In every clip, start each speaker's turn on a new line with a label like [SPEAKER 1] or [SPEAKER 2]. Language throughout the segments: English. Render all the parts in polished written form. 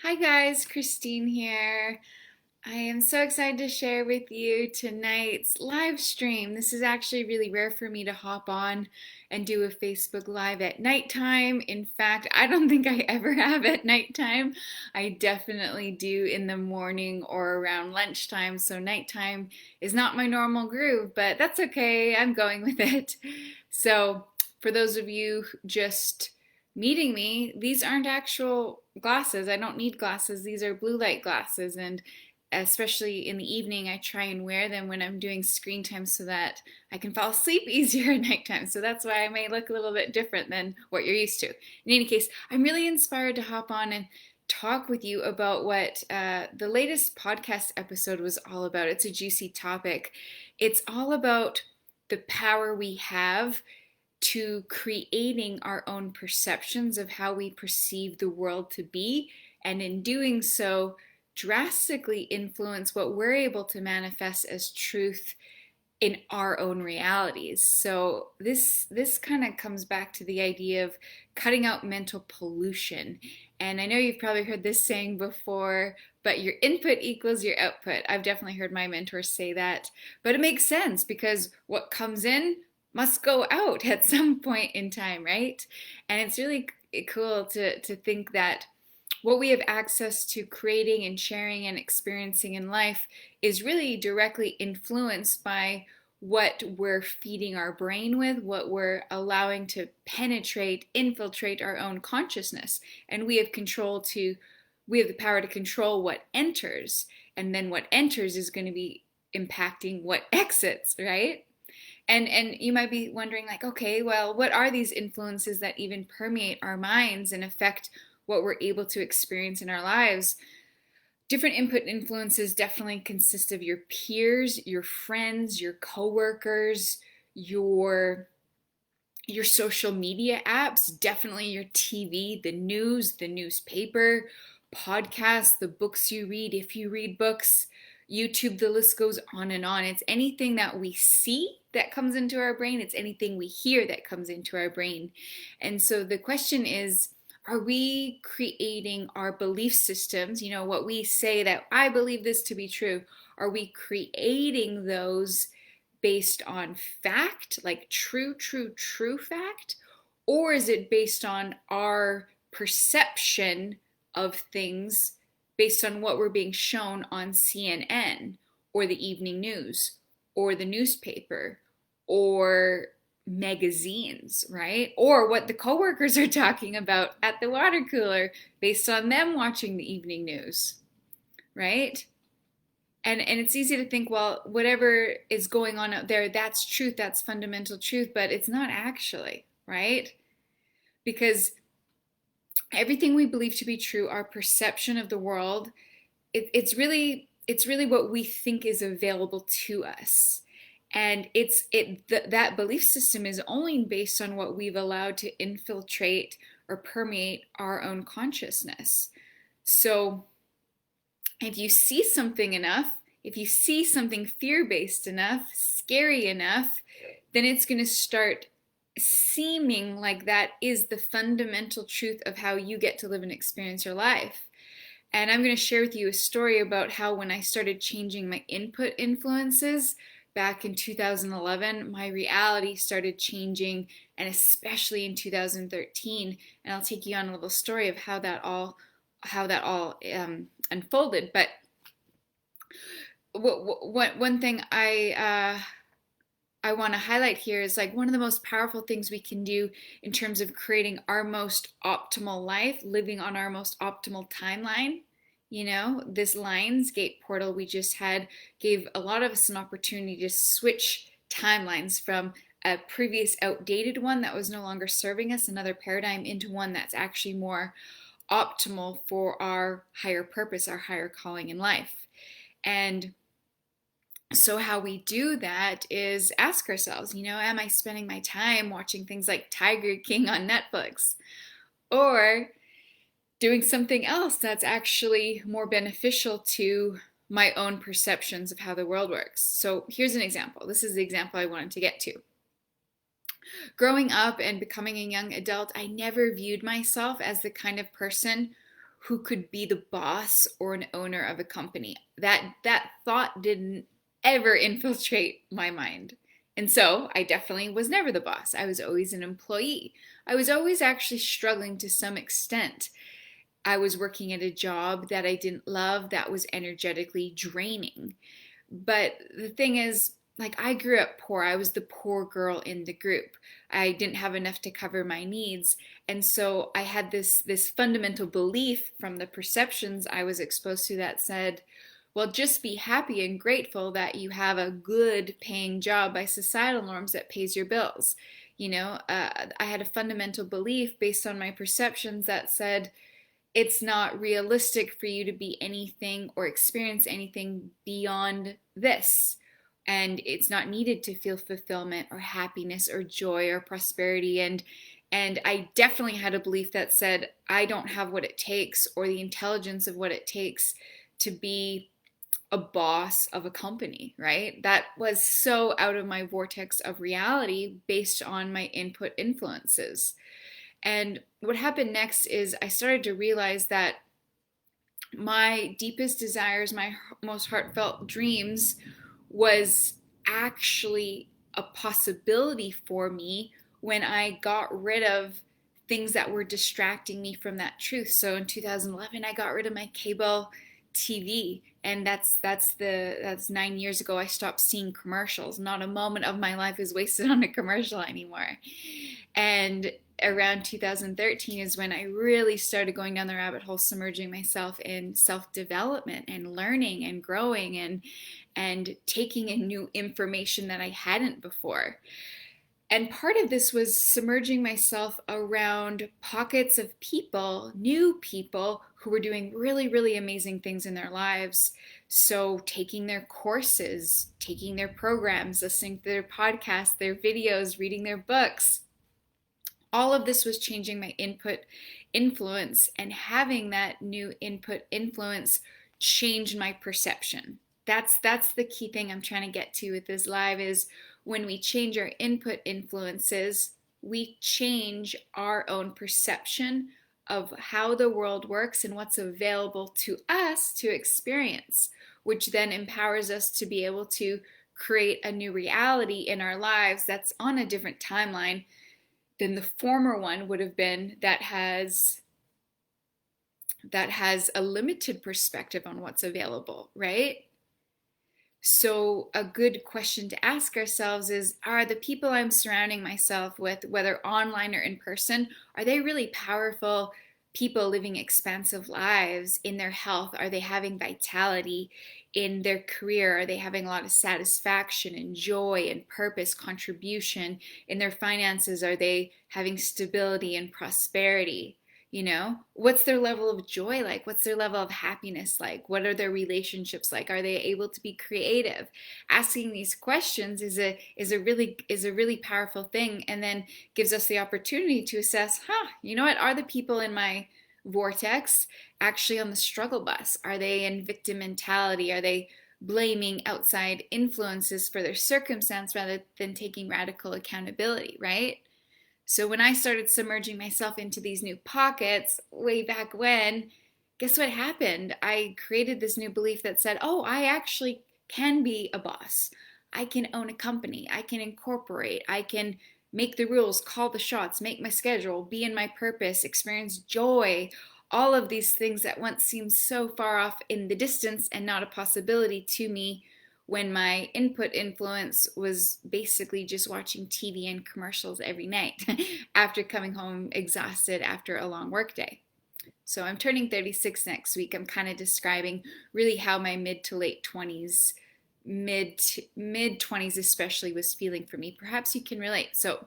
[SPEAKER 1] Hi guys, Christine here. I am so excited to share with you tonight's live stream. This is actually really rare for me to hop on and do a Facebook Live at nighttime. In fact, I don't think I ever have at nighttime. I definitely do in the morning or around lunchtime, so nighttime is not my normal groove, but that's okay. I'm going with it. So, for those of you just meeting me, these aren't actual glasses. I don't need glasses. These are blue light glasses, and especially in the evening, I try and wear them when I'm doing screen time so that I can fall asleep easier at nighttime. So that's why I may look a little bit different than what you're used to. In any case, I'm really inspired to hop on and talk with you about what the latest podcast episode was all about. It's a juicy topic. It's all about the power we have to creating our own perceptions of how we perceive the world to be, and in doing so, drastically influence what we're able to manifest as truth in our own realities. So this kind of comes back to the idea of cutting out mental pollution. And I know you've probably heard this saying before, but your input equals your output. I've definitely heard my mentors say that, but it makes sense because what comes in must go out at some point in time, right? And it's really cool to think that what we have access to creating and sharing and experiencing in life is really directly influenced by what we're feeding our brain with, what we're allowing to penetrate, infiltrate our own consciousness. And we have the power to control what enters, and then what enters is going to be impacting what exits, right? And you might be wondering, like, okay, well, what are these influences that even permeate our minds and affect what we're able to experience in our lives? Different input influences definitely consist of your peers, your friends, your coworkers, your social media apps, definitely your TV, the news, the newspaper, podcasts, the books you read, if you read books, YouTube, the list goes on and on. It's anything that we see that comes into our brain, it's anything we hear that comes into our brain. And so the question is, are we creating our belief systems, what we say that I believe this to be true, are we creating those based on fact, like true fact? Or is it based on our perception of things based on what we're being shown on CNN or the evening news or the newspaper or magazines, right? Or what the coworkers are talking about at the water cooler based on them watching the evening news, right? And it's easy to think, well, whatever is going on out there, that's truth, that's fundamental truth, but it's not actually, right? Because everything we believe to be true, our perception of the world, it's really what we think is available to us. And that belief system is only based on what we've allowed to infiltrate or permeate our own consciousness. So if you see something enough, if you see something fear-based enough, scary enough, then it's going to start seeming like that is the fundamental truth of how you get to live and experience your life. And I'm going to share with you a story about how when I started changing my input influences back in 2011, my reality started changing, and especially in 2013. And I'll take you on a little story of how that all unfolded. But one thing I want to highlight here is, like, one of the most powerful things we can do in terms of creating our most optimal life, living on our most optimal timeline. This Lionsgate portal we just had gave a lot of us an opportunity to switch timelines from a previous outdated one that was no longer serving us, another paradigm, into one that's actually more optimal for our higher purpose, our higher calling in life. And so how we do that is ask ourselves, am I spending my time watching things like Tiger King on Netflix? Or doing something else that's actually more beneficial to my own perceptions of how the world works? So here's an example. This is the example I wanted to get to. Growing up and becoming a young adult, I never viewed myself as the kind of person who could be the boss or an owner of a company. That thought didn't ever infiltrate my mind. And so I definitely was never the boss. I was always an employee. I was always actually struggling to some extent. I was working at a job that I didn't love, that was energetically draining. But the thing is, like, I grew up poor. I was the poor girl in the group. I didn't have enough to cover my needs. And so I had this fundamental belief from the perceptions I was exposed to that said, well, just be happy and grateful that you have a good paying job by societal norms that pays your bills. I had a fundamental belief based on my perceptions that said, it's not realistic for you to be anything or experience anything beyond this. And it's not needed to feel fulfillment or happiness or joy or prosperity. And I definitely had a belief that said, I don't have what it takes or the intelligence of what it takes to be a boss of a company, right? That was so out of my vortex of reality based on my input influences. And what happened next is I started to realize that my deepest desires, my most heartfelt dreams was actually a possibility for me when I got rid of things that were distracting me from that truth. So in 2011, I got rid of my cable TV, and that's 9 years ago. I stopped seeing commercials. Not a moment of my life is wasted on a commercial anymore. And around 2013 is when I really started going down the rabbit hole, submerging myself in self-development and learning and growing and taking in new information that I hadn't before. And part of this was submerging myself around pockets of people, new people who were doing really, really amazing things in their lives. So taking their courses, taking their programs, listening to their podcasts, their videos, reading their books. All of this was changing my input influence, and having that new input influence changed my perception. That's the key thing I'm trying to get to with this live is when we change our input influences, we change our own perception of how the world works and what's available to us to experience, which then empowers us to be able to create a new reality in our lives that's on a different timeline than the former one would have been, that has a limited perspective on what's available, right? So a good question to ask ourselves is, are the people I'm surrounding myself with, whether online or in person, are they really powerful people living expansive lives in their health? Are they having vitality in their career? Are they having a lot of satisfaction and joy and purpose, contribution in their finances? Are they having stability and prosperity? What's their level of joy like? What's their level of happiness like? What are their relationships like? Are they able to be creative? Asking these questions is a really powerful thing, and then gives us the opportunity to assess, what are the people in my vortex actually on the struggle bus? Are they in victim mentality? Are they blaming outside influences for their circumstance rather than taking radical accountability, right? So when I started submerging myself into these new pockets way back when, guess what happened? I created this new belief that said, oh, I actually can be a boss. I can own a company. I can incorporate. I can make the rules, call the shots, make my schedule, be in my purpose, experience joy. All of these things that once seemed so far off in the distance and not a possibility to me when my input influence was basically just watching TV and commercials every night after coming home exhausted after a long workday. So I'm turning 36 next week. I'm kind of describing really how my mid to late 20s, mid 20s especially, was feeling for me. Perhaps you can relate. So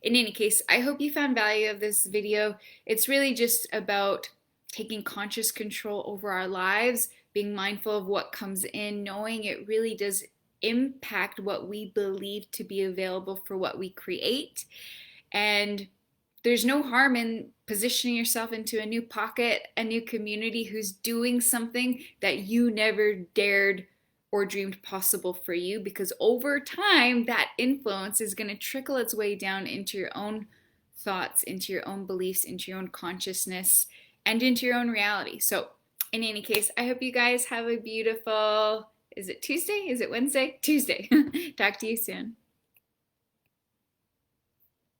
[SPEAKER 1] in any case, I hope you found value of this video. It's really just about taking conscious control over our lives, being mindful of what comes in, knowing it really does impact what we believe to be available for what we create. And there's no harm in positioning yourself into a new pocket, a new community who's doing something that you never dared or dreamed possible for you, because over time that influence is going to trickle its way down into your own thoughts, into your own beliefs, into your own consciousness, and into your own reality. So in any case, I hope you guys have a beautiful, is it Tuesday? Is it Wednesday? Tuesday. Talk to you soon.